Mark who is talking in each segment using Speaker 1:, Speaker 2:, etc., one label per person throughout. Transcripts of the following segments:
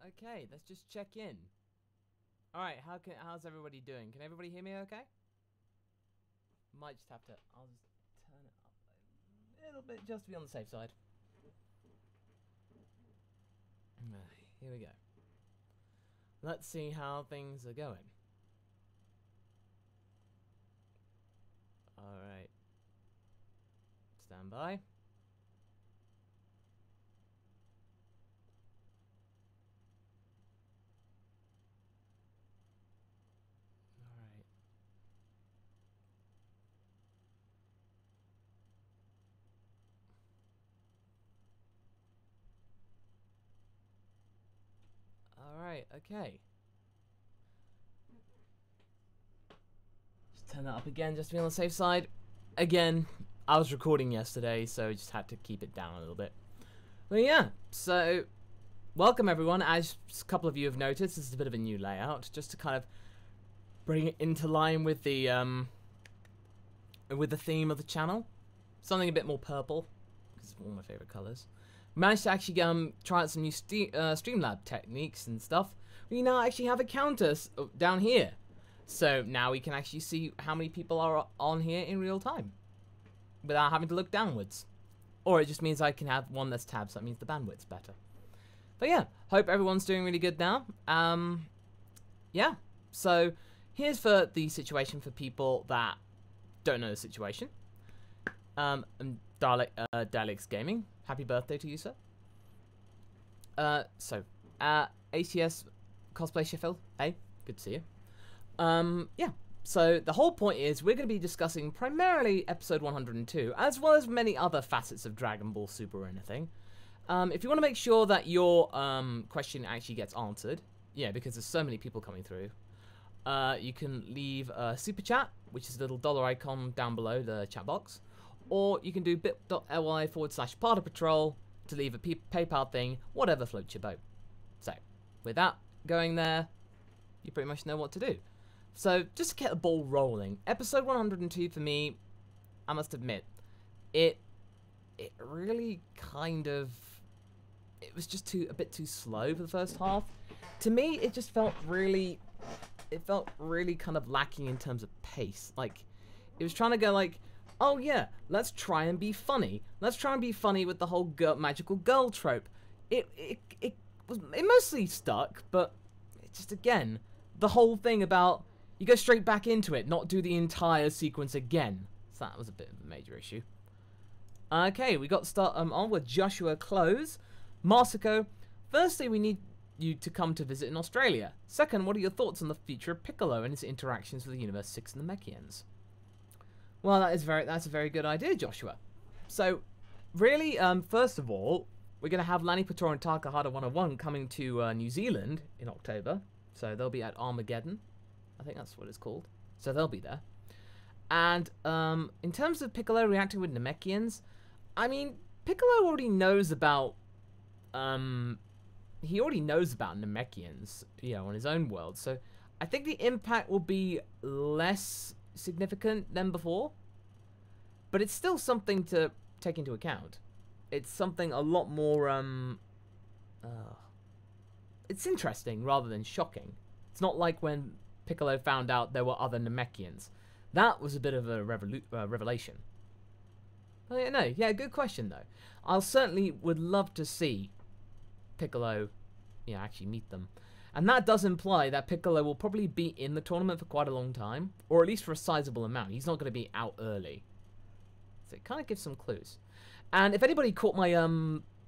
Speaker 1: Okay, let's just check in. Alright, how's everybody doing? Can everybody hear me okay? Might just have to, I'll just turn it up a little bit just to be on the safe side. Here we go. Let's see how things are going. Alright. Stand by. Alright. Alright, okay. Just turn that up again just to be on the safe side. Again, I was recording yesterday, so I just had to keep it down a little bit. But yeah, so welcome everyone. As a couple of you have noticed, this is a bit of a new layout, just to kind of bring it into line with the theme of the channel. Something a bit more purple, because it's one of my favorite colors. Managed to actually try out some new Streamlab techniques and stuff. We now actually have a counter down here, so now we can actually see how many people are on here in real time without having to look downwards. Or it just means I can have one less tab, so that means the bandwidth's better. But yeah, hope everyone's doing really good now. Yeah, so here's for the situation for people that don't know the situation. And Daleks Gaming, happy birthday to you, sir. ACS Cosplay Sheffield, hey, good to see you. Yeah, so the whole point is we're going to be discussing primarily episode 102, as well as many other facets of Dragon Ball Super or anything. If you want to make sure that your question actually gets answered, yeah, because there's so many people coming through, you can leave a super chat, which is a little dollar icon down below the chat box. Or you can do bit.ly/partypatrol to leave a PayPal thing, whatever floats your boat. So, with that going there, you pretty much know what to do. So, just to get the ball rolling, episode 102 for me, I must admit, it really kind of, it was just a bit too slow for the first half. To me, it just felt really, kind of lacking in terms of pace. Like, it was trying to go like, oh yeah, let's try and be funny. Let's try and be funny with the whole magical girl trope. It mostly stuck, but it just, again, the whole thing about you go straight back into it, not do the entire sequence again. So that was a bit of a major issue. Okay, we got to start on with Joshua Close. MASAKO, firstly, we need you to come to visit in Australia. Second, what are your thoughts on the future of Piccolo and his interactions with the Universe 6 and the Namekians? Well, that's a very good idea, Joshua. So, really, first of all, we're going to have Lani Pator and Takahata 101 coming to New Zealand in October. So they'll be at Armageddon. I think that's what it's called. So they'll be there. And in terms of Piccolo reacting with Namekians, I mean, Piccolo already knows about Namekians, you know, on his own world. So I think the impact will be less significant than before, but it's still something to take into account. It's something a lot more it's interesting rather than shocking. It's not like when Piccolo found out there were other Namekians. That was a bit of a revelation. But yeah, good question though. I'll certainly would love to see Piccolo, yeah, actually meet them. And that does imply that Piccolo will probably be in the tournament for quite a long time, or at least for a sizable amount. He's not going to be out early. So it kind of gives some clues. And if anybody caught my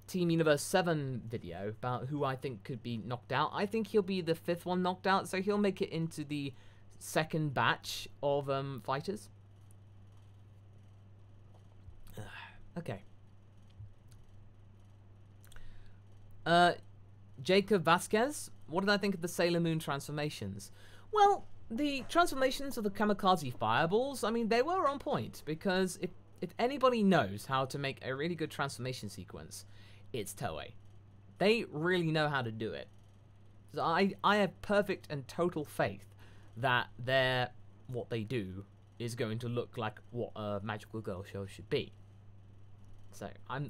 Speaker 1: Team Universe 7 video about who I think could be knocked out, I think he'll be the 5th one knocked out, so he'll make it into the second batch of fighters. Okay. Jacob Vasquez, what did I think of the Sailor Moon transformations? Well, the transformations of the Kamikaze Fireballs, I mean, they were on point, because if anybody knows how to make a really good transformation sequence, it's Toei. They really know how to do it. So I have perfect and total faith that what they do is going to look like what a magical girl show should be. So I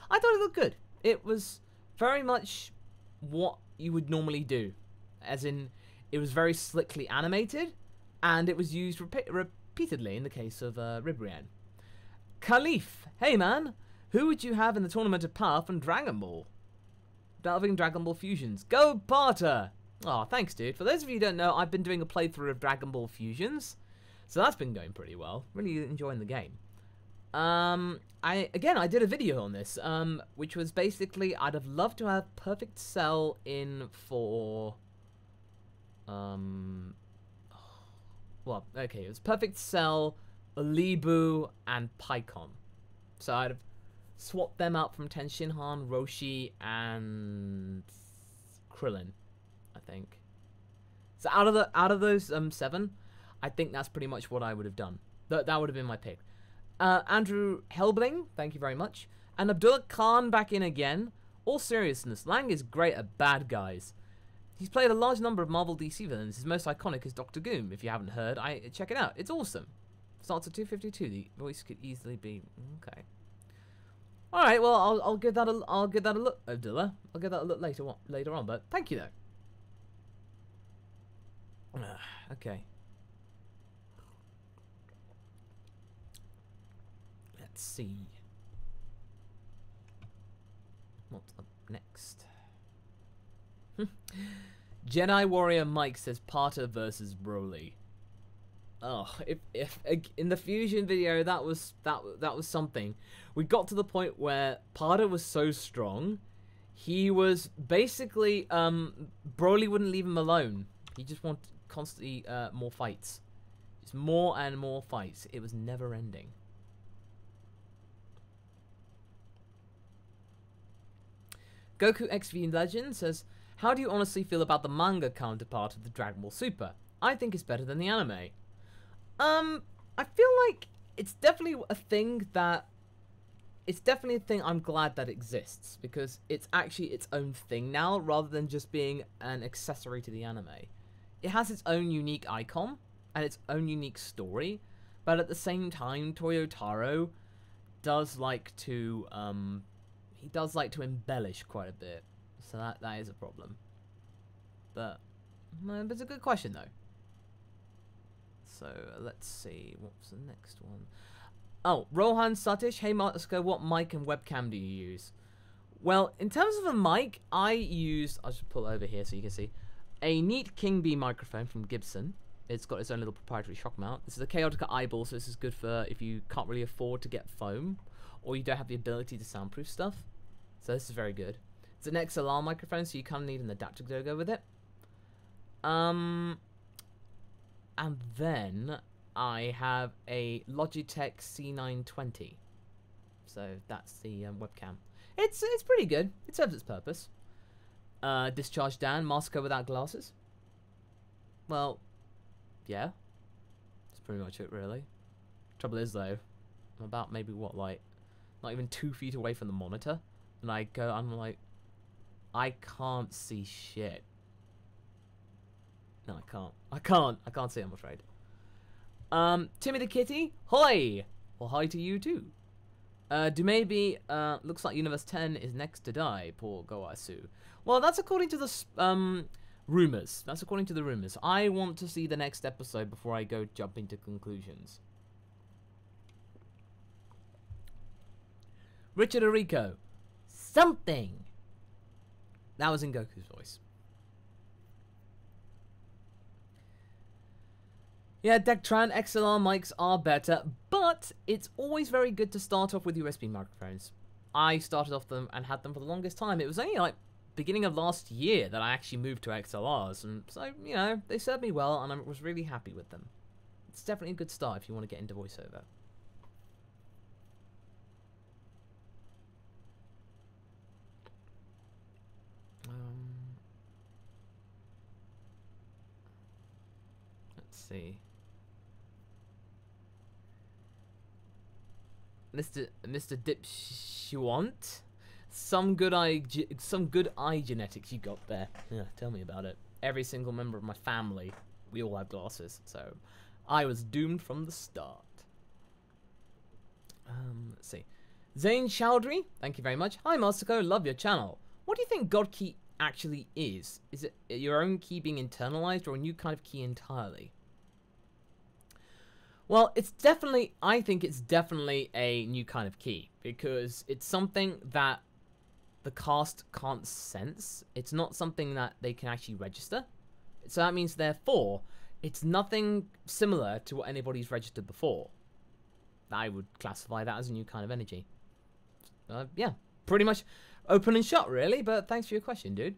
Speaker 1: thought it looked good. It was very much what you would normally do. As in, it was very slickly animated, and it was used repeatedly in the case of Ribrianne. Khalif, hey man, who would you have in the Tournament of Power from Dragon Ball? Delving Dragon Ball Fusions. Go Parter! Oh, thanks, dude. For those of you who don't know, I've been doing a playthrough of Dragon Ball Fusions, so that's been going pretty well. Really enjoying the game. I did a video on this, which was basically I'd have loved to have Perfect Cell in for, well, okay, it was Perfect Cell, Alibu, and Pycon. So I'd have swapped them out from Tenshinhan, Roshi, and Krillin, I think. So out of those 7, I think that's pretty much what I would have done. That would have been my pick. Andrew Helbling, thank you very much. And Abdullah Khan back in again. All seriousness, Lang is great at bad guys. He's played a large number of Marvel DC villains. His most iconic is Dr. Doom. If you haven't heard, check it out. It's awesome. Starts at 252. The voice could easily be okay. All right, well, I'll give that a look, Abdullah. I'll give that a look later on. But thank you though. Okay. Let's see. What's up next? Jedi Warrior Mike says Parter versus Broly. Oh, if in the fusion video that was something. We got to the point where Parter was so strong, he was basically Broly wouldn't leave him alone. He just wanted constantly more fights, just more and more fights. It was never ending. Goku XV Legend says, how do you honestly feel about the manga counterpart of the Dragon Ball Super? I think it's better than the anime. I feel like it's definitely a thing I'm glad that exists, because it's actually its own thing now, rather than just being an accessory to the anime. It has its own unique icon, and its own unique story, but at the same time, Toyotaro does like to, he does like to embellish quite a bit, so that is a problem. But it's a good question though. So let's see, what's the next one? Oh, Rohan Satish, hey Masako, what mic and webcam do you use? Well, in terms of a mic, I'll just pull it over here so you can see, a neat King Bee microphone from Gibson. It's got its own little proprietary shock mount. This is a Chaotica eyeball, so this is good for if you can't really afford to get foam, or you don't have the ability to soundproof stuff. So this is very good. It's an XLR microphone, so you kind of need an adapter to go with it. And then I have a Logitech C920. So that's the webcam. It's pretty good. It serves its purpose. Discharge Dan, Masako without glasses. Well, yeah. That's pretty much it, really. Trouble is, though, I'm about maybe, what, like, not even 2 feet away from the monitor. And I'm like, I can't see shit. No, I can't see, I'm afraid. Timmy the Kitty, hi! Well, hi to you too. Dumaybe, looks like Universe 10 is next to die, poor Goasu. Well, that's according to the, rumors. That's according to the rumors. I want to see the next episode before I go jump into conclusions. Richard Arico, something! That was in Goku's voice. Yeah, Dectran XLR mics are better, but it's always very good to start off with USB microphones. I started off them and had them for the longest time. It was only like beginning of last year that I actually moved to XLRs, and so, you know, they served me well and I was really happy with them. It's definitely a good start if you want to get into voiceover. Let's see. Mr. Dipshwant, some good eye genetics you got there. Yeah, tell me about it. Every single member of my family, we all have glasses, so I was doomed from the start. Let's see. Zane Chowdhury, thank you very much. Hi Masako, love your channel. What do you think God actually is. Is it your own ki being internalized or a new kind of ki entirely? Well, it's definitely, I think it's definitely a new kind of ki, because it's something that the cast can't sense. It's not something that they can actually register. So that means, therefore, it's nothing similar to what anybody's registered before. I would classify that as a new kind of energy. Yeah, pretty much open and shut, really, but thanks for your question, dude.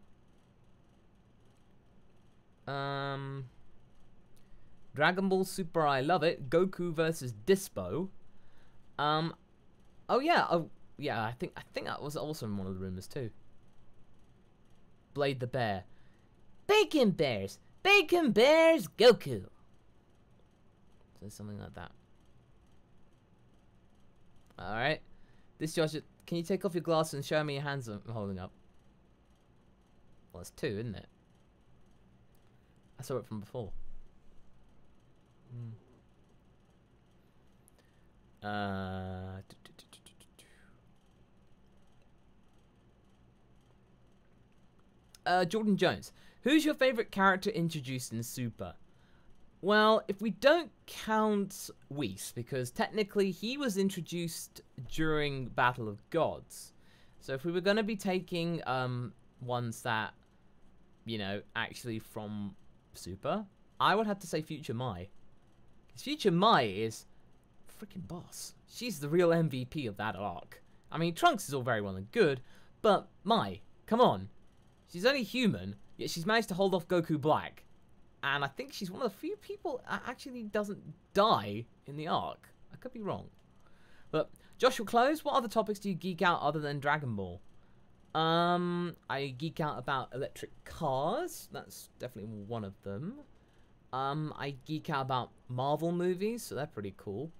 Speaker 1: Dragon Ball Super, I love it. Goku versus Dispo. Oh yeah, I think that was also in one of the rumors too. Blade the Bear. Bacon Bears, Goku. So something like that. All right, this Josh, can you take off your glasses and show me your hands I'm holding up? Well, it's 2, isn't it? I saw it from before. Jordan Jones, who's your favorite character introduced in Super? Well, if we don't count Whis, because technically he was introduced during Battle of Gods. So if we were going to be taking ones that, you know, actually from Super, I would have to say Future Mai. Future Mai is freaking boss. She's the real MVP of that arc. I mean, Trunks is all very well and good, but Mai, come on. She's only human, yet she's managed to hold off Goku Black. And I think she's one of the few people that actually doesn't die in the arc. I could be wrong. But, Joshua Close, what other topics do you geek out other than Dragon Ball? I geek out about electric cars. That's definitely one of them. I geek out about Marvel movies, so they're pretty cool.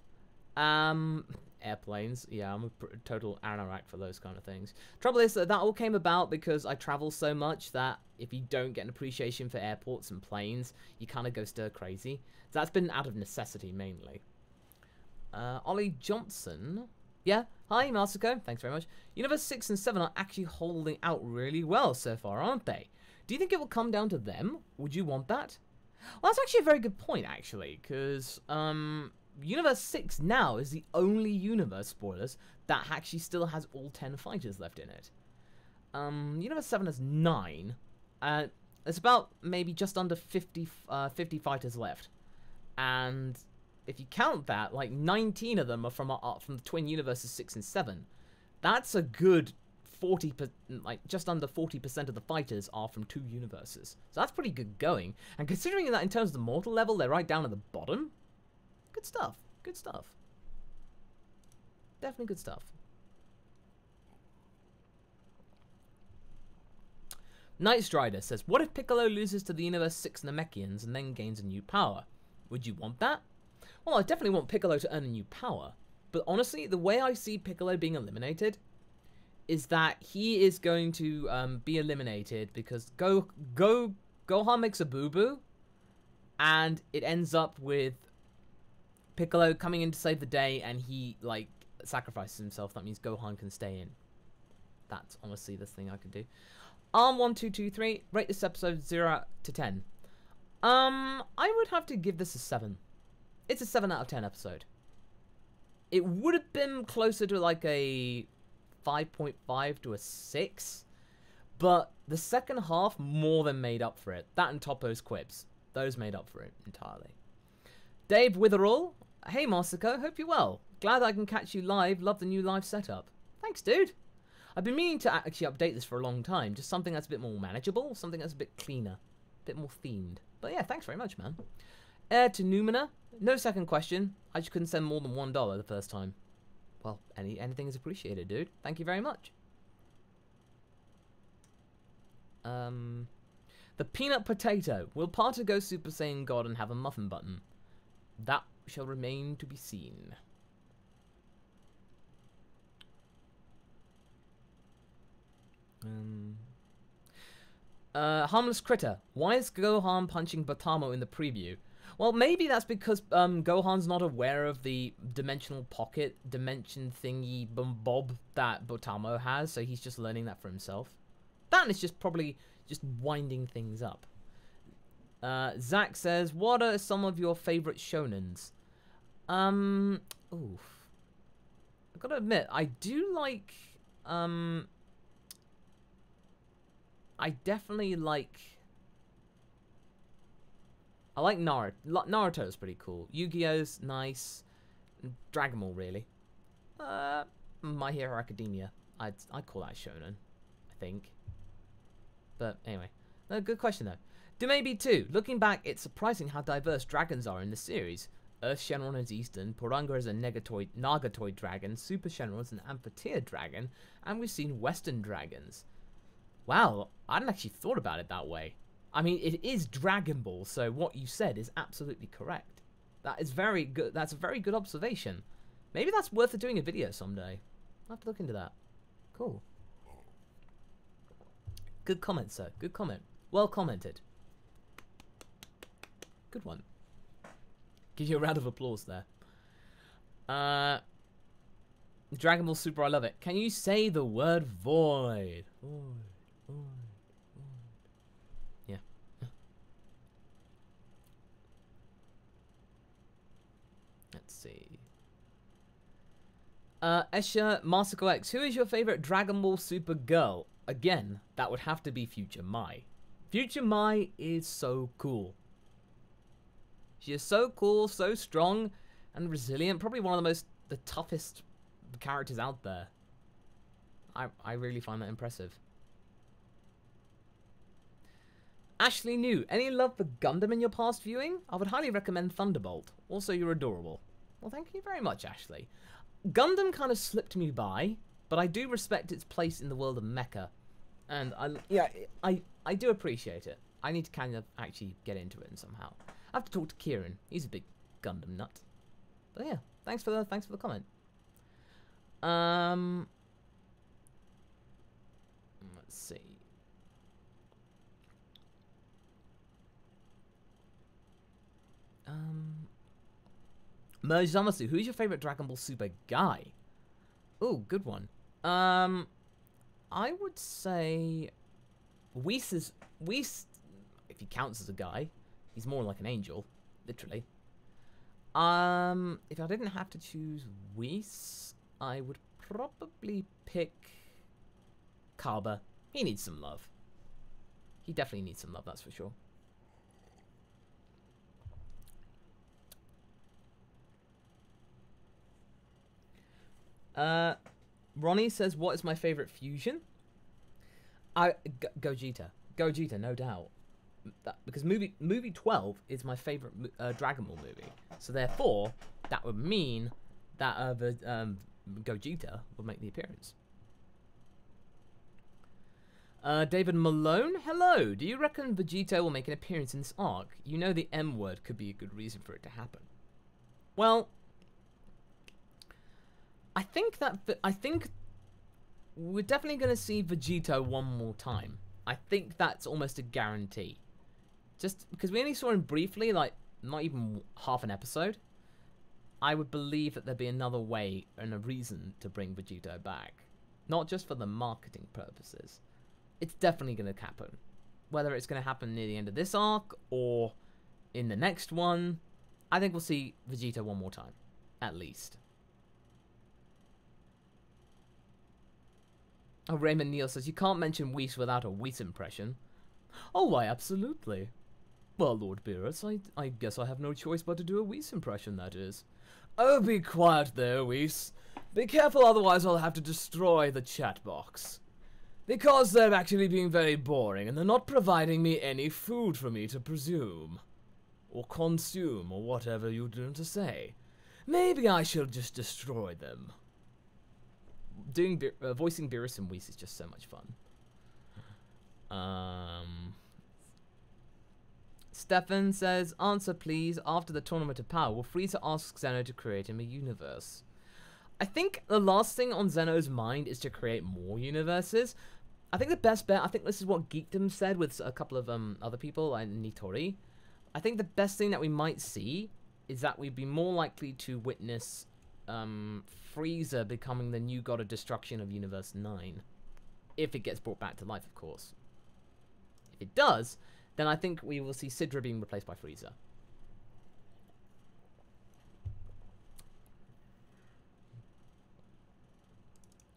Speaker 1: Airplanes. Yeah, I'm a total anorak for those kind of things. Trouble is that all came about because I travel so much that if you don't get an appreciation for airports and planes, you kind of go stir crazy. So that's been out of necessity, mainly. Ollie Johnson. Yeah, hi, Masako. Thanks very much. Universe 6 and 7 are actually holding out really well so far, aren't they? Do you think it will come down to them? Would you want that? Well, that's actually a very good point, actually, because Universe 6 now is the only universe, spoilers, that actually still has all 10 fighters left in it. Universe 7 has 9. There's about maybe just under 50 fighters left. And if you count that, like 19 of them are from the twin universes 6 and 7. That's a good 40%, like just under 40% of the fighters are from 2 universes. So that's pretty good going. And considering that in terms of the mortal level, they're right down at the bottom. Good stuff. Good stuff. Definitely good stuff. Night Strider says, what if Piccolo loses to the Universe 6 Namekians and then gains a new power? Would you want that? Well, I definitely want Piccolo to earn a new power. But honestly, the way I see Piccolo being eliminated is that he is going to be eliminated because Gohan makes a boo-boo, and it ends up with Piccolo coming in to save the day, and he, like, sacrifices himself. That means Gohan can stay in. That's honestly the thing I could do. Arm1223, rate this episode 0 to 10. I would have to give this a 7. It's a 7 out of 10 episode. It would have been closer to like a 5.5 to a 6, but the second half more than made up for it. That and Toppo's quips. Those made up for it entirely. Dave Witherall, hey Masako, hope you're well. Glad I can catch you live. Love the new live setup. Thanks, dude. I've been meaning to actually update this for a long time. Just something that's a bit more manageable, something that's a bit cleaner, a bit more themed. But yeah, thanks very much, man. Air to Numina, no second question. I just couldn't send more than $1 the first time. Well, anything is appreciated, dude. Thank you very much. The Peanut Potato. Will Parter go Super Saiyan God and have a muffin button? That shall remain to be seen. Harmless Critter. Why is Gohan punching Botamo in the preview? Well, maybe that's because Gohan's not aware of the dimensional pocket dimension thingy bob that Botamo has, so he's just learning that for himself. That is just probably just winding things up. Zach says, what are some of your favorite shonens? Oof. I've got to admit, I do like, I definitely like, I like Naruto. Naruto's pretty cool. Yu-Gi-Oh's nice. Dragon Ball, really. My Hero Academia. I'd call that shonen, I think. But anyway, no, good question though. Domaybe 2. Looking back, it's surprising how diverse dragons are in the series. Earth Shenron is Eastern, Porunga is a Nagatoid dragon, Super Shenron is an Amphitheater dragon, and we've seen Western dragons. Wow, I hadn't actually thought about it that way. I mean, it is Dragon Ball, so what you said is absolutely correct. That is very good. That's a very good observation. Maybe that's worth doing a video someday. I'll have to look into that. Cool. Good comment, sir. Good comment. Well commented. Good one. Give you a round of applause there. Dragon Ball Super, I love it. Can you say the word void? Void, void, void. Yeah. Let's see. Esha, MasakoX, who is your favorite Dragon Ball Super girl? Again, that would have to be Future Mai. Future Mai is so cool. She is so cool, so strong, and resilient. Probably one of the toughest characters out there. I really find that impressive. Ashley New, any love for Gundam in your past viewing? I would highly recommend Thunderbolt. Also, you're adorable. Well, thank you very much, Ashley. Gundam kind of slipped me by, but I do respect its place in the world of mecha. And I do appreciate it. I need to kind of actually get into it somehow. I have to talk to Kieran. He's a big Gundam nut. But yeah, thanks for the comment. Let's see. Merge Zamasu, who's your favorite Dragon Ball Super guy? Oh, good one. I would say Whis is if he counts as a guy. He's more like an angel, literally. If I didn't have to choose Whis, I would probably pick Kaba. He needs some love. He definitely needs some love, that's for sure. Ronnie says, what is my favorite fusion? Gogeta. Gogeta, no doubt. Because movie 12 is my favorite Dragon Ball movie. So therefore, that would mean that Gogeta will make the appearance. David Malone, hello. Do you reckon Vegeta will make an appearance in this arc? You know the M word could be a good reason for it to happen. Well, I think we're definitely going to see Vegeta one more time. I think that's almost a guarantee. Just because we only saw him briefly, like not even half an episode, I would believe that there'd be another way and a reason to bring Vegeta back. Not just for the marketing purposes. It's definitely going to happen. Whether it's going to happen near the end of this arc or in the next one, I think we'll see Vegeta one more time. At least. Oh, Raymond Neal says, you can't mention Whis without a Whis impression. Oh, why, absolutely. Well, Lord Beerus, I guess I have no choice but to do a Whis impression, that is. Oh, be quiet there, Whis. Be careful, otherwise I'll have to destroy the chat box. Because they're actually being very boring, and they're not providing me any food for me to presume. Or consume, or whatever you're doing to say. Maybe I shall just destroy them. Voicing Beerus and Whis is just so much fun. Stefan says, answer please, after the Tournament of Power, will Frieza ask Zeno to create him a universe? I think the last thing on Zeno's mind is to create more universes. I think the best bet, I think this is what Geekdom said with a couple of other people, like Nitori. I think the best thing that we might see is that we'd be more likely to witness Frieza becoming the new god of destruction of Universe 9. If it gets brought back to life, of course. If it does, then I think we will see Sidra being replaced by Frieza.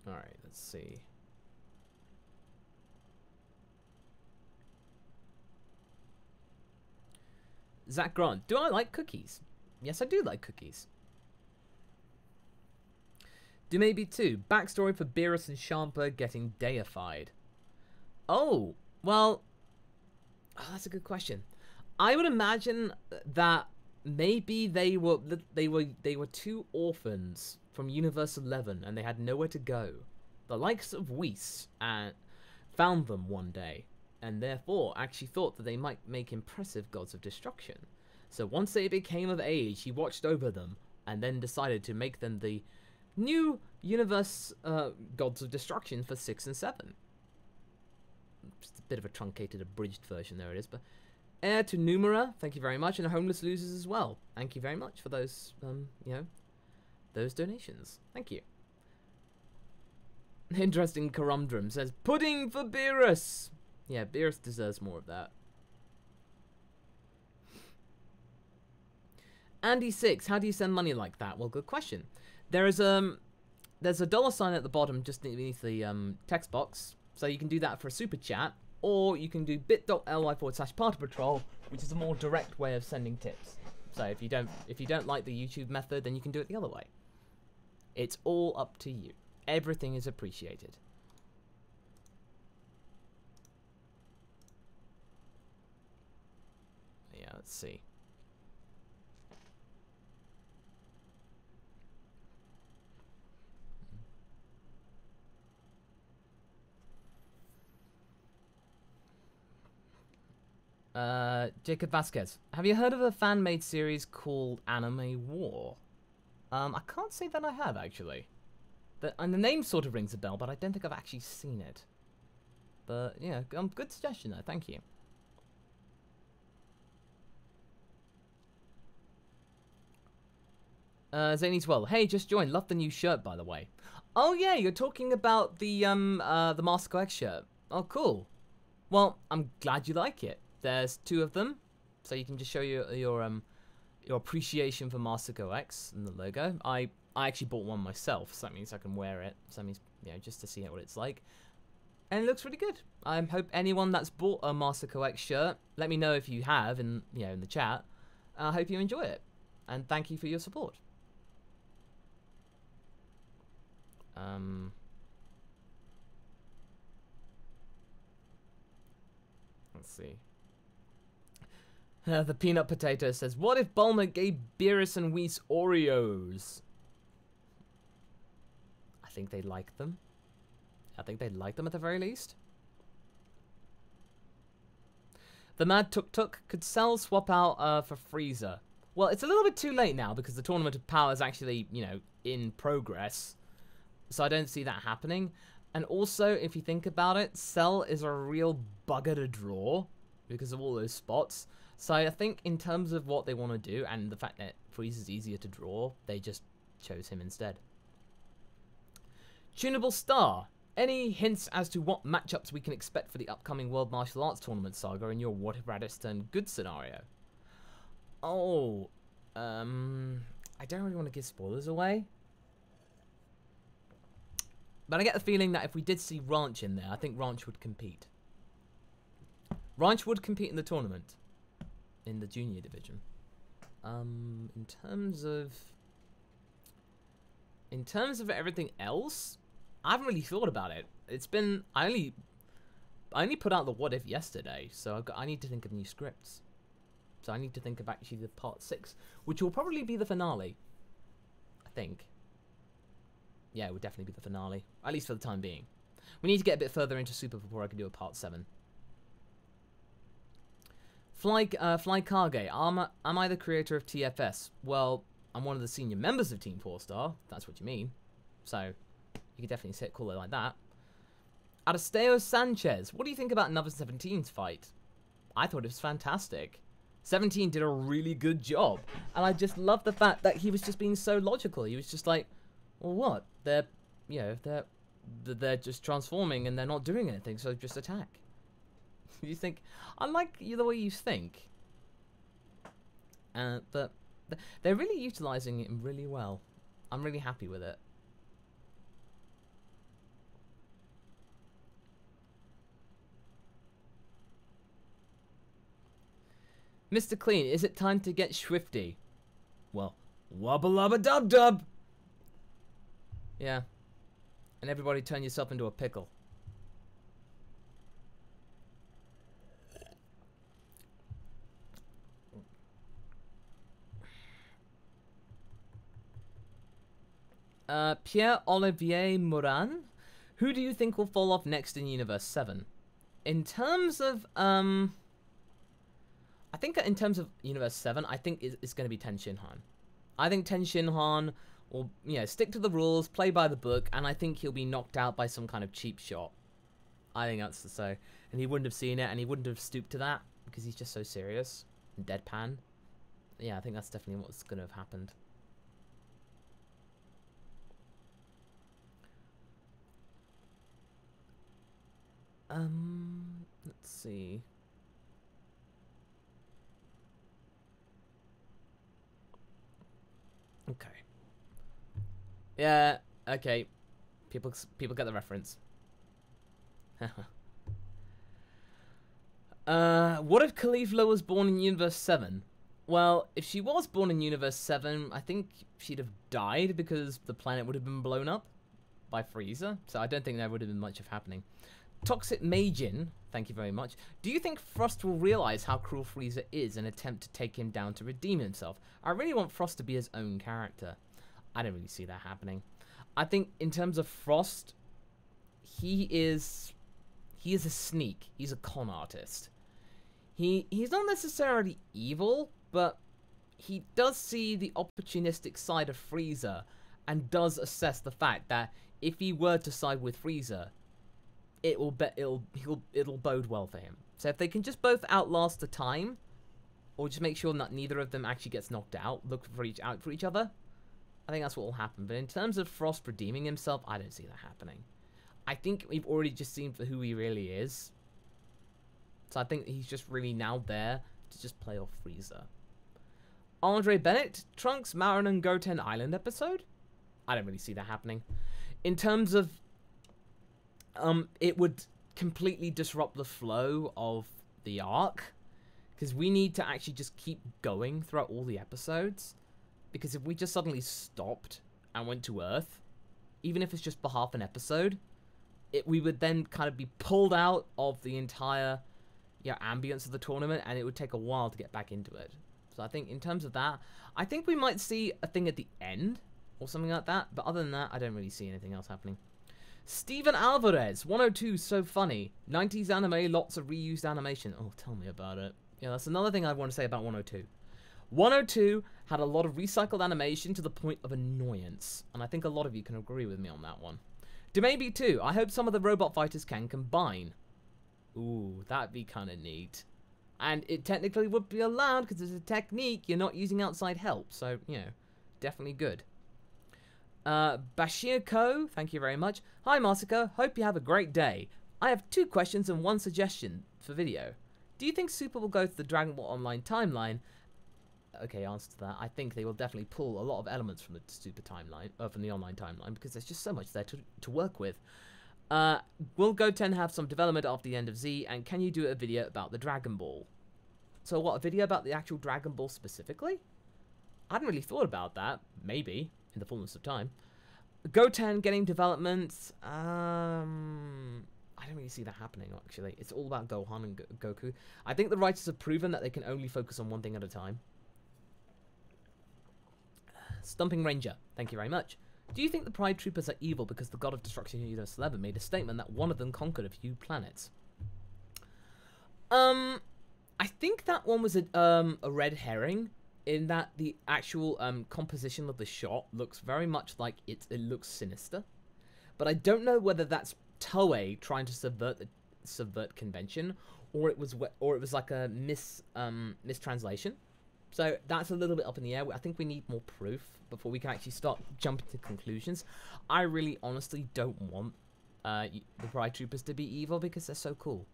Speaker 1: Alright, let's see. Zach Grant, do I like cookies? Yes, I do like cookies. Do maybe two. Backstory for Beerus and Champa getting deified. Oh, well, that's a good question. I would imagine that maybe they were two orphans from Universe 11 and they had nowhere to go. The likes of Whis found them one day, and therefore actually thought that they might make impressive gods of destruction. So once they became of age, he watched over them, and then decided to make them the new universe gods of destruction for 6 and 7. Just a bit of a truncated, abridged version, there it is. But heir to Numera, thank you very much, and Homeless Losers as well. Thank you very much for those, those donations. Thank you. Interesting Corumdrum says, pudding for Beerus! Yeah, Beerus deserves more of that. Andy6, how do you send money like that? Well, good question. There's a $sign at the bottom just beneath the text box, so you can do that for a super chat, or you can do bit.ly/partypatrol, which is a more direct way of sending tips. So if you don't like the YouTube method, then you can do it the other way. It's all up to you. Everything is appreciated. Yeah, let's see. Jacob Vasquez, have you heard of a fan-made series called Anime War? I can't say that I have, actually. And the name sort of rings a bell, but I don't think I've actually seen it. But, yeah, good suggestion, though. Thank you. Zany12, hey, just joined. Love the new shirt, by the way. Oh, yeah, you're talking about the MasakoX shirt. Oh, cool. Well, I'm glad you like it. There's 2 of them, so you can just show your appreciation for MasakoX and the logo. I actually bought one myself, so that means I can wear it. So that means, just to see what it's like. And it looks really good. I hope anyone that's bought a MasakoX shirt, let me know if you have in the chat. I hope you enjoy it, and thank you for your support. Let's see. The Peanut Potato says, what if Bulma gave Beerus and Whis Oreos? I think they like them. I think they'd like them at the very least. The Mad Tuk Tuk could sell swap out for Frieza. Well, it's a little bit too late now because the Tournament of Power is actually, in progress. So I don't see that happening. And also, if you think about it, Cell is a real bugger to draw because of all those spots. So I think in terms of what they want to do and the fact that Frieza is easier to draw, they just chose him instead. Tunable Star, any hints as to what matchups we can expect for the upcoming World Martial Arts Tournament saga in your what if Raditz turned good scenario? Oh, I don't really want to give spoilers away. But I get the feeling that if we did see Ranch in there, I think Ranch would compete. Ranch would compete in the tournament. In the junior division. In terms of everything else, I haven't really thought about it. It's been I only put out the what if yesterday, so I need to think of new scripts. So I need to think of actually the part 6, which will probably be the finale. I think. Yeah, it would definitely be the finale, at least for the time being. We need to get a bit further into Super before I can do a part 7. Fly Kage, am I the creator of TFS? Well, I'm one of the senior members of Team 4-Star, if that's what you mean. So, you can definitely call it like that. Aristeo Sanchez, what do you think about Another 17's fight? I thought it was fantastic. 17 did a really good job. And I just love the fact that he was just being so logical. He was just like, well, what? They're they're just transforming and they're not doing anything, so just attack. You think, I like the way you think. But they're really utilizing it really well. I'm really happy with it. Mr. Clean, is it time to get swifty? Well, wubba lubba dub dub. Yeah. And everybody turn yourself into a pickle. Pierre-Olivier Morin, who do you think will fall off next in Universe 7? In terms of, I think in terms of Universe 7, I think it's going to be Ten Shinhan. I think Ten Shinhan will, stick to the rules, play by the book, and I think he'll be knocked out by some kind of cheap shot. I think that's to say. And he wouldn't have seen it, and he wouldn't have stooped to that, because he's just so serious and deadpan. Yeah, I think that's definitely what's going to have happened. Let's see. Okay. Yeah, okay. People get the reference. What if Caulifla was born in Universe 7? Well, if she was born in Universe 7, I think she'd have died because the planet would have been blown up by Frieza. So I don't think there would have been much of happening. Toxic Majin, thank you very much. Do you think Frost will realize how cruel Frieza is and attempt to take him down to redeem himself? I really want Frost to be his own character. I don't really see that happening. I think in terms of Frost, he is a sneak. He's a con artist. He's not necessarily evil, but he does see the opportunistic side of Frieza and does assess the fact that if he were to side with Frieza, it'll bode well for him. So if they can just both outlast the time, or just make sure that neither of them actually gets knocked out, look out for each other, I think that's what will happen. But in terms of Frost redeeming himself, I don't see that happening. I think we've already just seen for who he really is. So I think he's just really now there to just play off Frieza. Andre Bennett, Trunks, Marin, and Goten Island episode? I don't really see that happening. In terms of it would completely disrupt the flow of the arc, because we need to actually just keep going throughout all the episodes, because if we just suddenly stopped and went to Earth, even if it's just for half an episode, we would then kind of be pulled out of the entire ambience of the tournament, and it would take a while to get back into it. So I think in terms of that, I think we might see a thing at the end or something like that, but other than that, I don't really see anything else happening. Steven Alvarez, 102, so funny. 90s anime, lots of reused animation. Oh, tell me about it. Yeah, that's another thing I want to say about 102. 102 had a lot of recycled animation to the point of annoyance, and I think a lot of you can agree with me on that one. Maybe too. I hope some of the robot fighters can combine. Ooh, that'd be kind of neat. And it technically would be allowed because it's a technique. You're not using outside help, so, definitely good. Bashir Ko, thank you very much. Hi Masako, hope you have a great day. I have 2 questions and 1 suggestion for video. Do you think Super will go to the Dragon Ball Online timeline? Okay, answer to that. I think they will definitely pull a lot of elements from the Super timeline, from the online timeline, because there's just so much there to work with. Will Goten have some development after the end of Z, and can you do a video about the Dragon Ball? So what, a video about the actual Dragon Ball specifically? I hadn't really thought about that. Maybe, in the fullness of time. Goten getting development, I don't really see that happening, actually. It's all about Gohan and Goku. I think the writers have proven that they can only focus on one thing at a time. Stumping Ranger, thank you very much. Do you think the Pride Troopers are evil because the God of Destruction in Universe 11 made a statement that one of them conquered a few planets? I think that one was a red herring, in that the actual composition of the shot looks very much like it looks sinister. But I don't know whether that's Toei trying to subvert convention, or it was like a mistranslation. So that's a little bit up in the air. I think we need more proof before we can actually start jumping to conclusions. I really honestly don't want the Pride Troopers to be evil because they're so cool.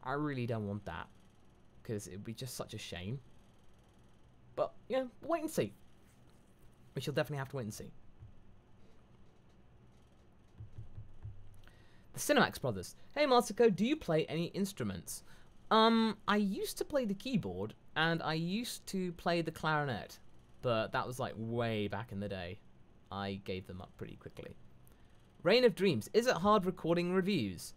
Speaker 1: I really don't want that, because it would be just such a shame. But, you know, wait and see. We shall definitely have to wait and see. The Cinemax Brothers. Hey Masako, do you play any instruments? I used to play the keyboard, and I used to play the clarinet, but that was like way back in the day. I gave them up pretty quickly. Reign of Dreams. Is it hard recording reviews?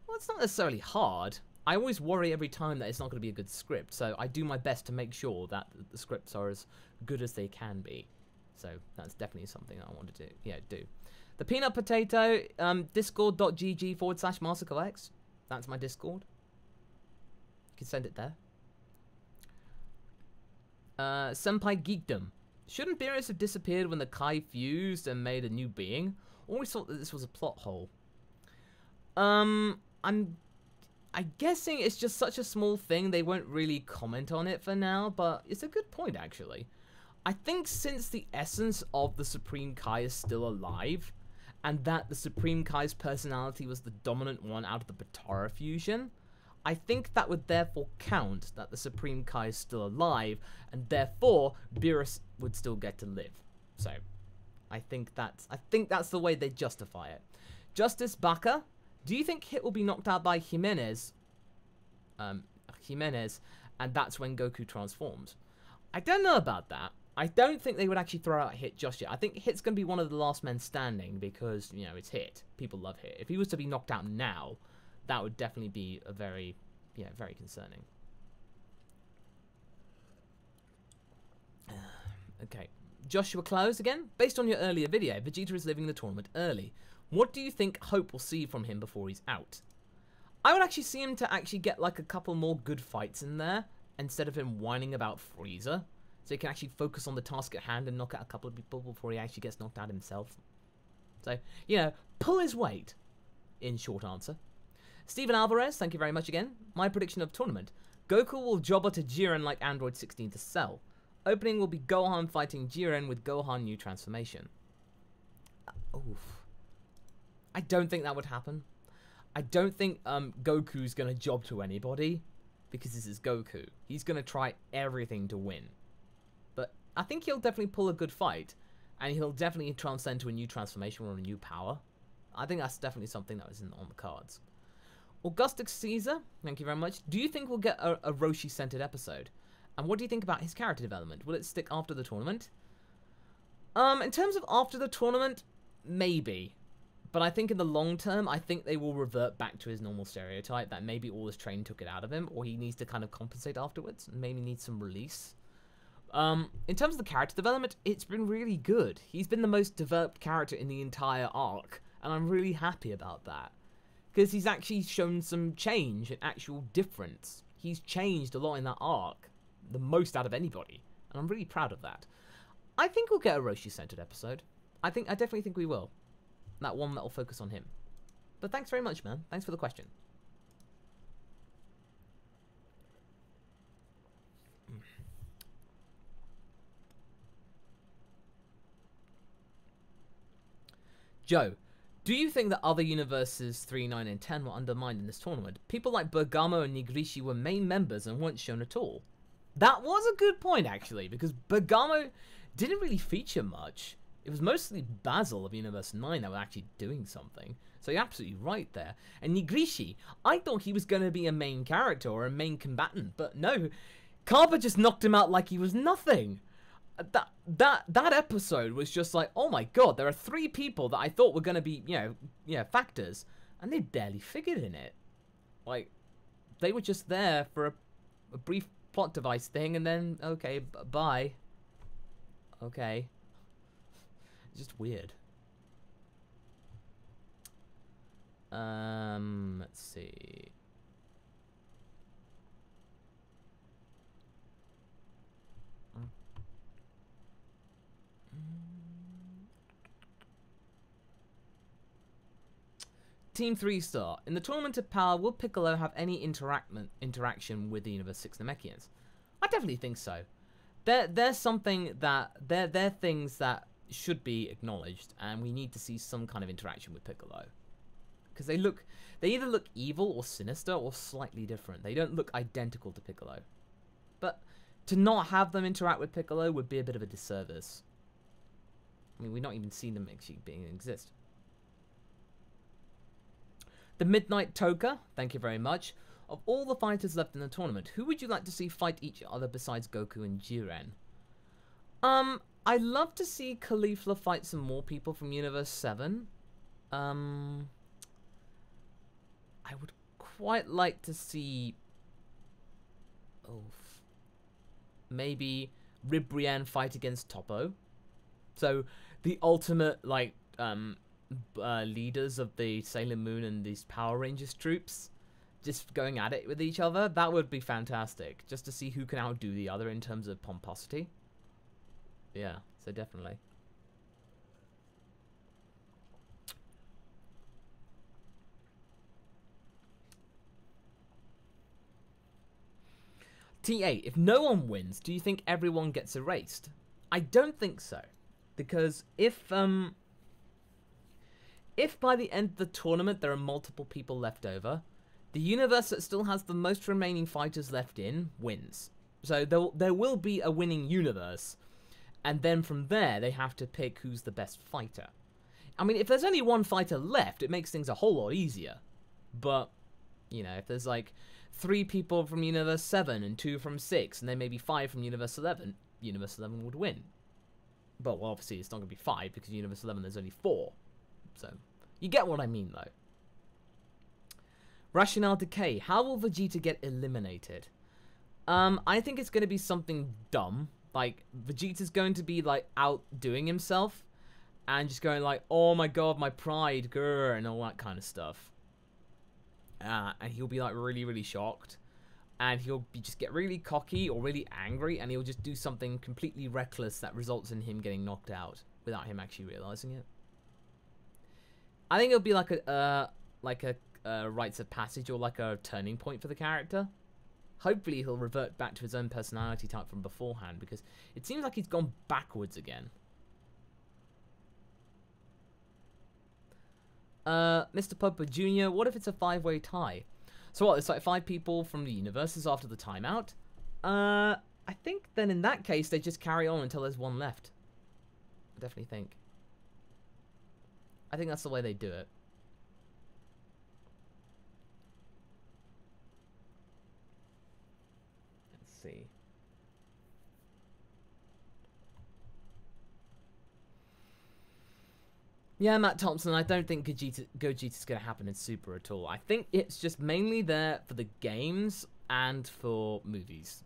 Speaker 1: Well, it's not necessarily hard. I always worry every time that it's not going to be a good script, so I do my best to make sure that the scripts are as good as they can be. So that's definitely something I want to do. The Peanut Potato, discord.gg/MasakoX. That's my Discord. You can send it there. Senpai Geekdom. Shouldn't Beerus have disappeared when the Kai fused and made a new being? Always thought that this was a plot hole. I'm guessing it's just such a small thing they won't really comment on it for now, but it's a good point actually. I think since the essence of the Supreme Kai is still alive, and that the Supreme Kai's personality was the dominant one out of the Potara fusion, I think that would therefore count that the Supreme Kai is still alive, and therefore Beerus would still get to live. So, I think that's the way they justify it. Justice Baka, do you think Hit will be knocked out by Jimenez? And that's when Goku transforms. I don't know about that. I don't think they would actually throw out Hit just yet. I think Hit's going to be one of the last men standing because, you know, it's Hit. People love Hit. If he was to be knocked out now, that would definitely be a very, very concerning. Okay. Joshua Close again. Based on your earlier video, Vegeta is leaving the tournament early. What do you think Hope will see from him before he's out? I would actually see him to actually get like a couple more good fights in there instead of him whining about Frieza. So he can actually focus on the task at hand and knock out a couple of people before he actually gets knocked out himself. So, you know, pull his weight, in short answer. Steven Alvarez, thank you very much again. My prediction of tournament. Goku will jobber to Jiren like Android 16 to Cell. Opening will be Gohan fighting Jiren with Gohan new transformation. Oof. I don't think that would happen. I don't think Goku's going to job to anybody because this is Goku. He's going to try everything to win. But I think he'll definitely pull a good fight, and he'll definitely transcend to a new transformation or a new power. I think that's definitely something that was on the cards. Augustus Caesar, thank you very much. Do you think we'll get a Roshi-centered episode? And what do you think about his character development? Will it stick after the tournament? In terms of after the tournament, maybe. But I think in the long term, I think they will revert back to his normal stereotype that maybe all his training took it out of him, or he needs to kind of compensate afterwards, and maybe needs some release. In terms of the character development, it's been really good. He's been the most developed character in the entire arc, and I'm really happy about that. Because he's actually shown some change and actual difference. He's changed a lot in that arc, the most out of anybody, and I'm really proud of that. I think we'll get a Roshi-centered episode. I definitely think we will. That one that will focus on him. But thanks very much, man. Thanks for the question. Joe, do you think that other universes 3, 9, and 10 were undermined in this tournament? People like Bergamo and Nigrishi were main members and weren't shown at all. That was a good point, actually, because Bergamo didn't really feature much. It was mostly Basil of Universe 9 that was actually doing something. So you're absolutely right there. And Nigrishi, I thought he was going to be a main character or a main combatant, but no. Kappa just knocked him out like he was nothing. That episode was just like, oh my god, there are 3 people that I thought were going to be, factors, and they barely figured in it. Like, they were just there for a brief plot device thing, and then, okay, bye. Okay. It's just weird. Let's see. Team 3-star. In the Tournament of Power, will Piccolo have any interaction with the Universe 6 Namekians? I definitely think so. There's something that... They're things that should be acknowledged, and we need to see some kind of interaction with Piccolo. because they either look evil or sinister or slightly different. They don't look identical to Piccolo. But to not have them interact with Piccolo would be a bit of a disservice. I mean, we've not even seen them actually exist. The Midnight Toka, thank you very much. Of all the fighters left in the tournament, who would you like to see fight each other besides Goku and Jiren? I'd love to see Caulifla fight some more people from Universe 7. I would quite like to see... maybe Ribrianne fight against Toppo. So, the ultimate, like, leaders of the Sailor Moon and these Power Rangers troops just going at it with each other. That would be fantastic. Just to see who can outdo the other in terms of pomposity. Yeah, so definitely. T8, if no one wins, do you think everyone gets erased? I don't think so. Because if by the end of the tournament there are multiple people left over, the universe that still has the most remaining fighters left in wins. So there will be a winning universe, and then from there they have to pick who's the best fighter. I mean, if there's only one fighter left, it makes things a whole lot easier. But, you know, if there's like 3 people from Universe 7 and 2 from 6, and then maybe 5 from Universe 11, Universe 11 would win. But, well, obviously it's not going to be 5, because Universe 11 there's only 4. So, you get what I mean, though. Rationale Decay. How will Vegeta get eliminated? I think it's going to be something dumb. Like, Vegeta's going to be, like, outdoing himself. And just going like, oh my god, my pride, grr, and all that kind of stuff. And he'll be, like, really, really shocked. And he'll just get really cocky or really angry. And he'll just do something completely reckless that results in him getting knocked out. Without him actually realizing it. I think it'll be like a rites of passage or like a turning point for the character. Hopefully he'll revert back to his own personality type from beforehand, because it seems like he's gone backwards again. Mr. Puppa Jr., what if it's a 5-way tie? So what, it's like 5 people from the universes after the timeout? I think then in that case they just carry on until there's 1 left. I definitely think. I think that's the way they do it. Let's see. Yeah, Matt Thompson, I don't think Gogeta's going to happen in Super at all. I think it's just mainly there for the games and for movies.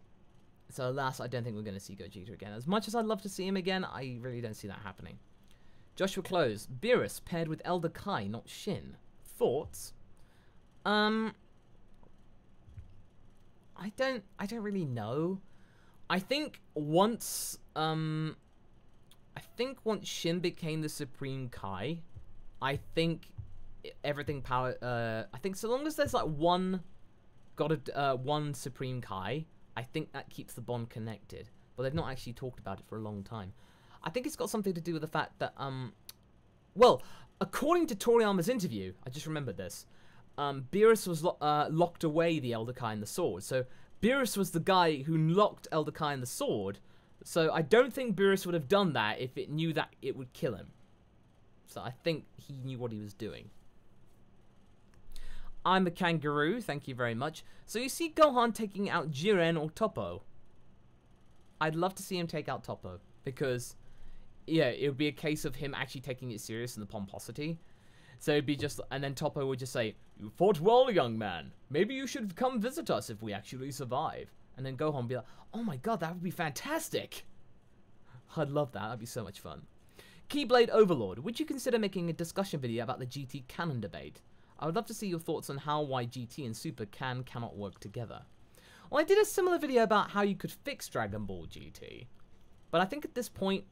Speaker 1: So alas, I don't think we're going to see Gogeta again. As much as I'd love to see him again, I really don't see that happening. Joshua Close, Beerus paired with Elder Kai, not Shin. Thoughts? I don't really know. I think once Shin became the Supreme Kai, I think everything I think so long as there's like one Supreme Kai, I think that keeps the bond connected. But they've not actually talked about it for a long time. I think it's got something to do with the fact that, well, according to Toriyama's interview, I just remembered this, Beerus was locked away the Elder Kai and the sword. So Beerus was the guy who locked Elder Kai and the sword. So I don't think Beerus would have done that if it knew that it would kill him. So I think he knew what he was doing. I'm a kangaroo, thank you very much. So you see Gohan taking out Jiren or Toppo? I'd love to see him take out Toppo, because yeah, it would be a case of him actually taking it serious in the pomposity. So it'd be just, and then Toppo would just say, "You fought well, young man. Maybe you should come visit us if we actually survive." And then Gohan would be like, "Oh my god, that would be fantastic." I'd love that, that'd be so much fun. Keyblade Overlord, would you consider making a discussion video about the GT canon debate? I would love to see your thoughts on why GT and Super cannot work together. Well, I did a similar video about how you could fix Dragon Ball GT. But I think at this point,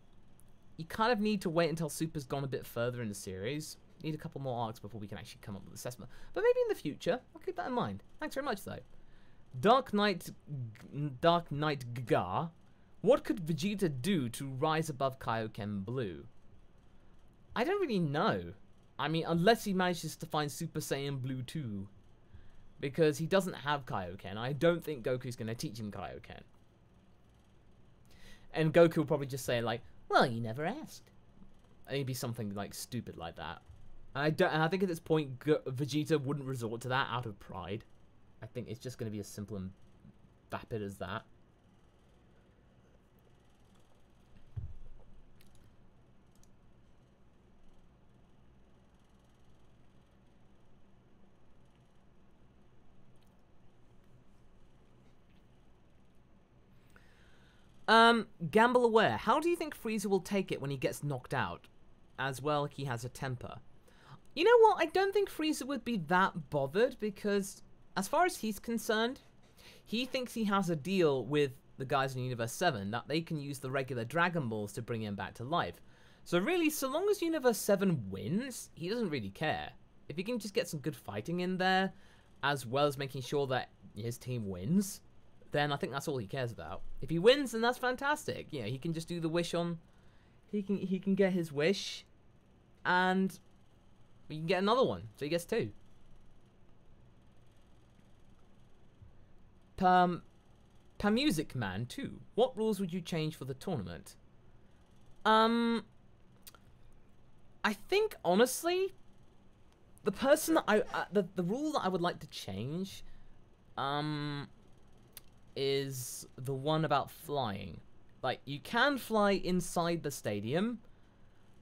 Speaker 1: you kind of need to wait until Super's gone a bit further in the series. You need a couple more arcs before we can actually come up with an assessment. But maybe in the future, I'll keep that in mind. Thanks very much, though. Dark Knight Gaga, what could Vegeta do to rise above Kaioken Blue? I don't really know. I mean, unless he manages to find Super Saiyan Blue 2. Because he doesn't have Kaioken. I don't think Goku's going to teach him Kaioken. And Goku will probably just say, like, well, you never asked. And it'd be something, like, stupid like that. And I think at this point, Vegeta wouldn't resort to that out of pride. I think it's just going to be as simple and vapid as that. Gamble Aware. How do you think Frieza will take it when he gets knocked out? As well, he has a temper. You know what? I don't think Frieza would be that bothered because, as far as he's concerned, he thinks he has a deal with the guys in Universe 7 that they can use the regular Dragon Balls to bring him back to life. So really, so long as Universe 7 wins, he doesn't really care. If he can just get some good fighting in there, as well as making sure that his team wins, then I think that's all he cares about. If he wins, then that's fantastic. You know, he can just do the wish on... He can get his wish, and he can get another one, so he gets 2. Music Man 2. What rules would you change for the tournament? I think, honestly, the person that the rule that I would like to change, is the one about flying. Like, you can fly inside the stadium,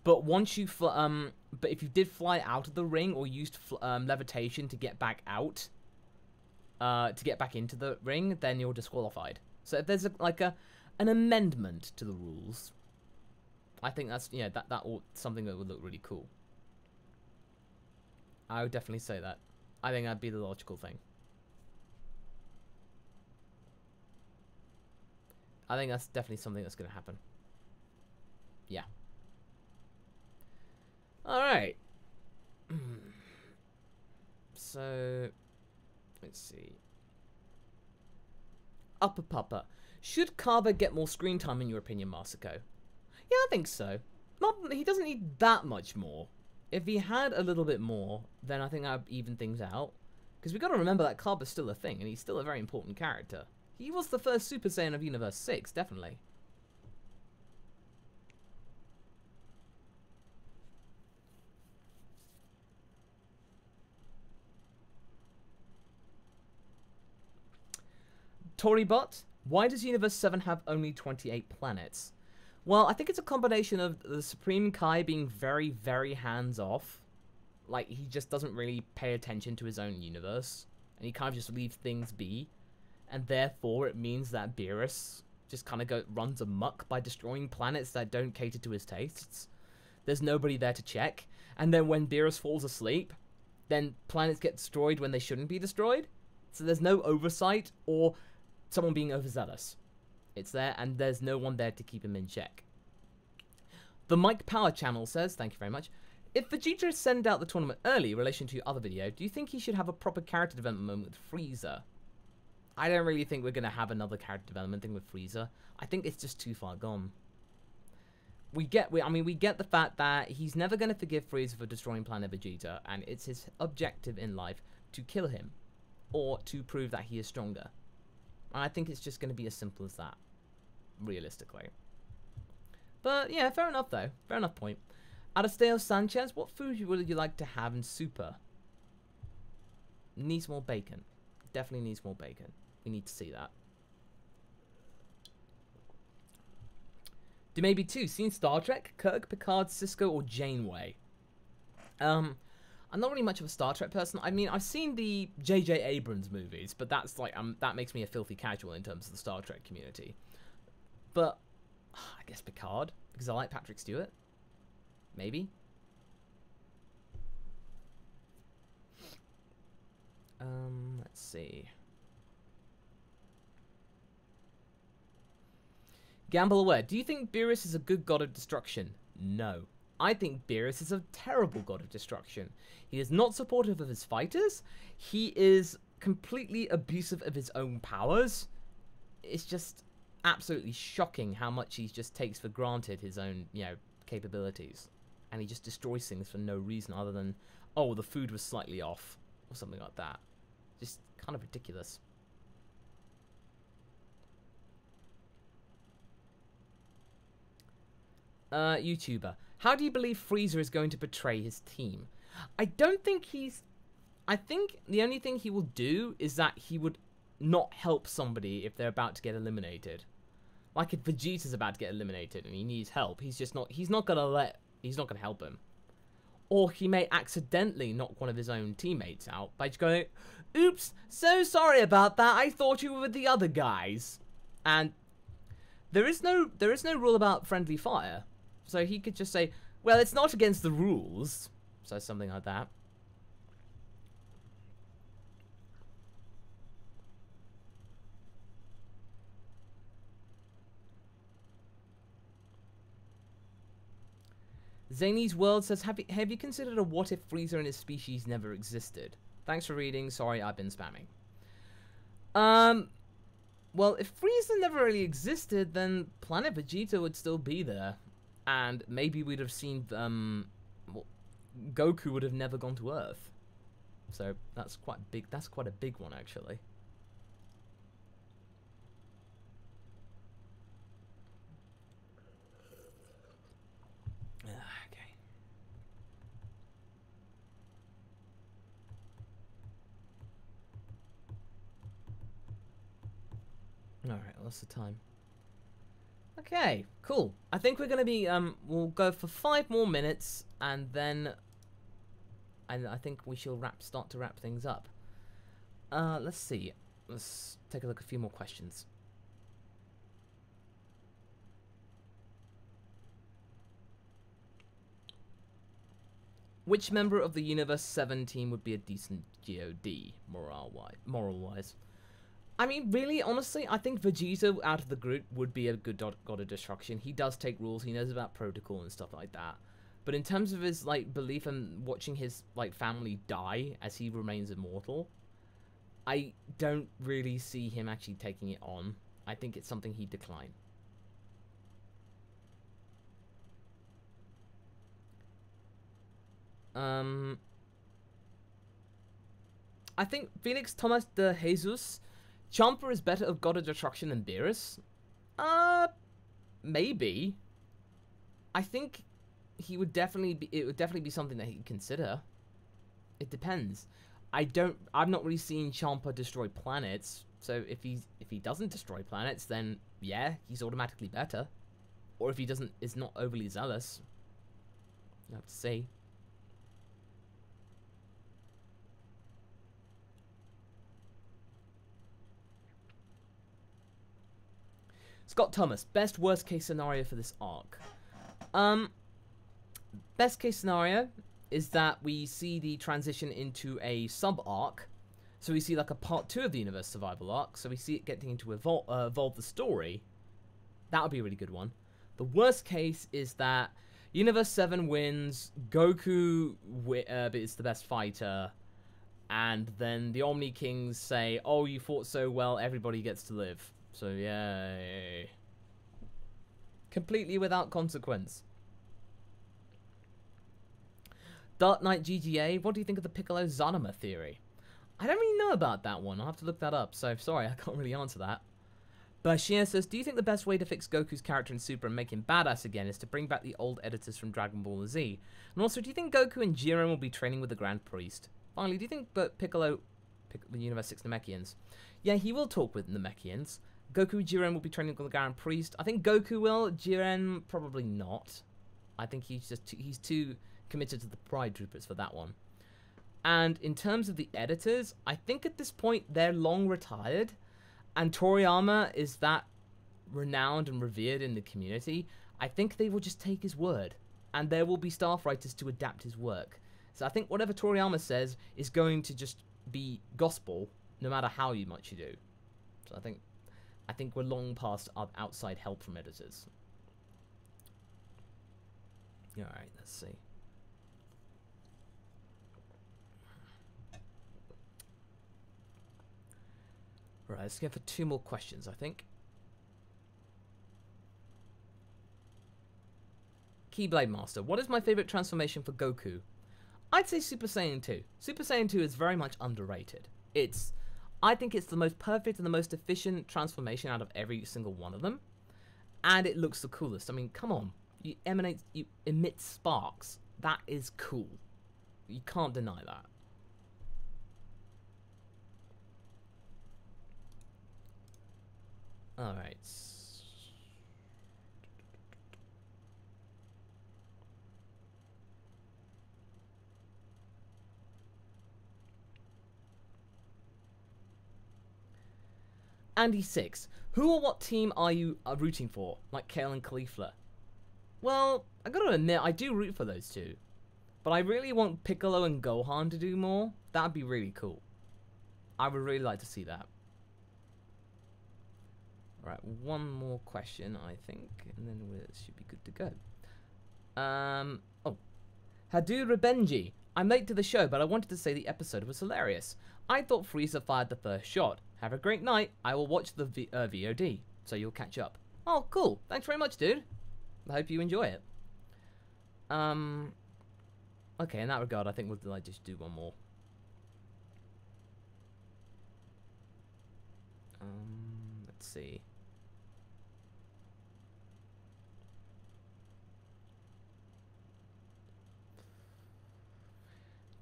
Speaker 1: but once you but if you did fly out of the ring or used levitation to get back out, to get back into the ring, then you're disqualified. So if there's an amendment to the rules, I think that's, yeah, that something that would look really cool. I would definitely say that. I think that'd be the logical thing. I think that's definitely something that's going to happen. Yeah. Alright. So, let's see. Upper Pupper. Should Kaba get more screen time in your opinion, Masako? Yeah, I think so. He doesn't need that much more. If he had a little bit more, then I think that would even things out. Because we've got to remember that Kaba's still a thing, and he's still a very important character. He was the first Super Saiyan of Universe 6, definitely. Torybot, why does Universe 7 have only 28 planets? Well, I think it's a combination of the Supreme Kai being very, very hands-off. Like, he just doesn't really pay attention to his own universe. And he kind of just leaves things be. And therefore, it means that Beerus just kind of runs amok by destroying planets that don't cater to his tastes. There's nobody there to check. And then when Beerus falls asleep, then planets get destroyed when they shouldn't be destroyed. So there's no oversight or someone being overzealous. It's there, and there's no one there to keep him in check. The Mike Power channel says, thank you very much, if Vegeta sent out the tournament early in relation to your other video, do you think he should have a proper character development moment with Frieza? I don't really think we're going to have another character development thing with Frieza. I think it's just too far gone. We get the fact that he's never going to forgive Frieza for destroying Planet Vegeta, and it's his objective in life to kill him, or to prove that he is stronger. And I think it's just going to be as simple as that, realistically. But yeah, fair enough though. Fair enough point. Adasteo Sanchez, what food would you like to have in Super? Needs more bacon. Definitely needs more bacon. We need to see that. Do maybe 2. Seen Star Trek? Kirk, Picard, Cisco, or Janeway? I'm not really much of a Star Trek person. I mean, I've seen the J.J. Abrams movies, but that's like that makes me a filthy casual in terms of the Star Trek community. But I guess Picard, because I like Patrick Stewart. Maybe. Let's see. Gamble Aware, do you think Beerus is a good god of destruction? No. I think Beerus is a terrible god of destruction. He is not supportive of his fighters. He is completely abusive of his own powers. It's just absolutely shocking how much he just takes for granted his own, you know, capabilities. and he just destroys things for no reason other than, oh, the food was slightly off, or something like that. Just kind of ridiculous. YouTuber, how do you believe Frieza is going to betray his team? I don't think he's... I think the only thing he will do is that he would not help somebody if they're about to get eliminated. Like if Vegeta's about to get eliminated and he needs help, he's not gonna help him. Or he may accidentally knock one of his own teammates out by just going, oops, so sorry about that, I thought you were with the other guys. And there is no rule about friendly fire. So he could just say, well, it's not against the rules. So something like that. Zany's World says, have you considered a what if Frieza and his species never existed? Thanks for reading. Sorry, I've been spamming. Well, if Frieza never really existed, then Planet Vegeta would still be there. And maybe we'd have seen, well, Goku would have never gone to Earth. So that's quite big. That's quite a big one, actually. Okay. All right. What's the time? Okay, cool. I think we're gonna be we'll go for 5 more minutes, and then I think we shall start to wrap things up. Let's see. Let's take a look at a few more questions. Which member of the Universe 7 team would be a decent GOD moral-wise? I mean, really, honestly, I think Vegeta out of the group would be a good God of Destruction. He does take rules, he knows about protocol and stuff like that. But in terms of his, like, belief in watching his, like, family die as he remains immortal, I don't really see him actually taking it on. I think it's something he'd decline. I think Felix Thomas de Jesus, Champa is better of God of Destruction than Beerus? Maybe. I think he would definitely be, it would definitely be something that he'd consider. It depends. I've not really seen Champa destroy planets, so if he doesn't destroy planets, then yeah, he's automatically better. Or if he is not overly zealous. You have to see. Scott Thomas, best worst case scenario for this arc. Best case scenario is that we see the transition into a sub arc. So we see like a part 2 of the universe survival arc. So we see it getting to evolve the story. That would be a really good one. The worst case is that Universe 7 wins, Goku is the best fighter, and then the Omni Kings say, oh, you fought so well, everybody gets to live. So, yay. Completely without consequence. Dark Knight GGA, what do you think of the Piccolo Zanima theory? I don't really know about that one. I'll have to look that up. So, sorry, I can't really answer that. Bashir says, do you think the best way to fix Goku's character in Super and make him badass again is to bring back the old editors from Dragon Ball Z? And also, do you think Goku and Jiren will be training with the Grand Priest? Finally, do you think Piccolo, the Universe 6 Namekians? Yeah, he will talk with Namekians. Goku and Jiren will be training with the Grand Priest. I think Goku will. Jiren, probably not. I think he's too committed to the Pride Troopers for that one. And in terms of the editors, I think at this point they're long retired. And Toriyama is that renowned and revered in the community. I think they will just take his word. And there will be staff writers to adapt his work. So I think whatever Toriyama says is going to just be gospel, no matter how much you do. So I think we're long past outside help from editors. Alright, let's see. Right, let's go for 2 more questions, I think. Keyblade Master, what is my favorite transformation for Goku? I'd say Super Saiyan 2. Super Saiyan 2 is very much underrated. I think it's the most perfect and the most efficient transformation out of every single one of them. And it looks the coolest. I mean, come on. You emit sparks. That is cool. You can't deny that. Alright. Andy6, who or what team are you rooting for? Like Kale and Caulifla? Well, I gotta admit, I do root for those two. But I really want Piccolo and Gohan to do more. That'd be really cool. I would really like to see that. Alright, one more question, I think, and then we should be good to go. Oh. Hadu Rebenji. I'm late to the show, but I wanted to say the episode was hilarious. I thought Frieza fired the first shot. Have a great night. I will watch the VOD, so you'll catch up. Oh, cool. Thanks very much, dude. I hope you enjoy it. Okay, in that regard, I think we'll just do one more. Let's see.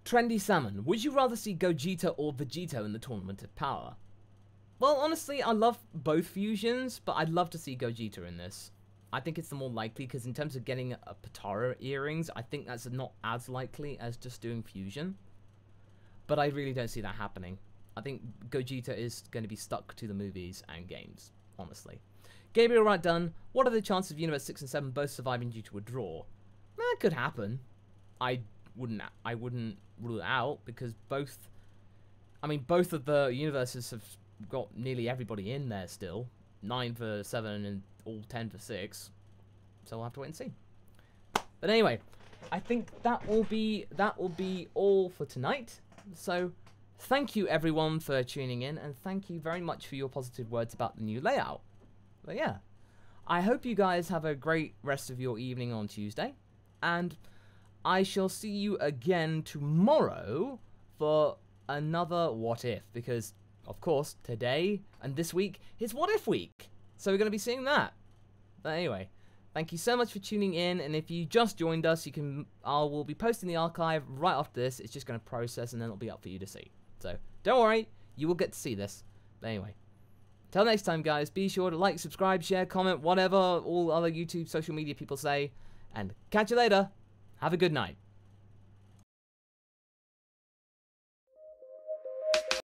Speaker 1: Trendy Salmon. Would you rather see Gogeta or Vegeta in the Tournament of Power? Well, honestly, I love both fusions, but I'd love to see Gogeta in this. I think it's the more likely, because in terms of getting a Potara earrings, I think that's not as likely as just doing fusion. But I really don't see that happening. I think Gogeta is going to be stuck to the movies and games, honestly. Gabriel Wright Dunn, what are the chances of Universe 6 and 7 both surviving due to a draw? That could happen. I wouldn't rule it out, because both of the universes have got nearly everybody in there still. 9 for 7 and all 10 for 6. So we'll have to wait and see. But anyway, I think that will be all for tonight. So thank you everyone for tuning in, and thank you very much for your positive words about the new layout. But yeah, I hope you guys have a great rest of your evening on Tuesday, and I shall see you again tomorrow for another What If, because of course today and this week is What If week, so we're going to be seeing that. But anyway, thank you so much for tuning in, and if you just joined us, I will be posting the archive right after this. It's just going to process and then it'll be up for you to see. So don't worry, you will get to see this. But anyway, till next time guys, be sure to like, subscribe, share, comment, whatever all other YouTube social media people say, and catch you later. Have a good night.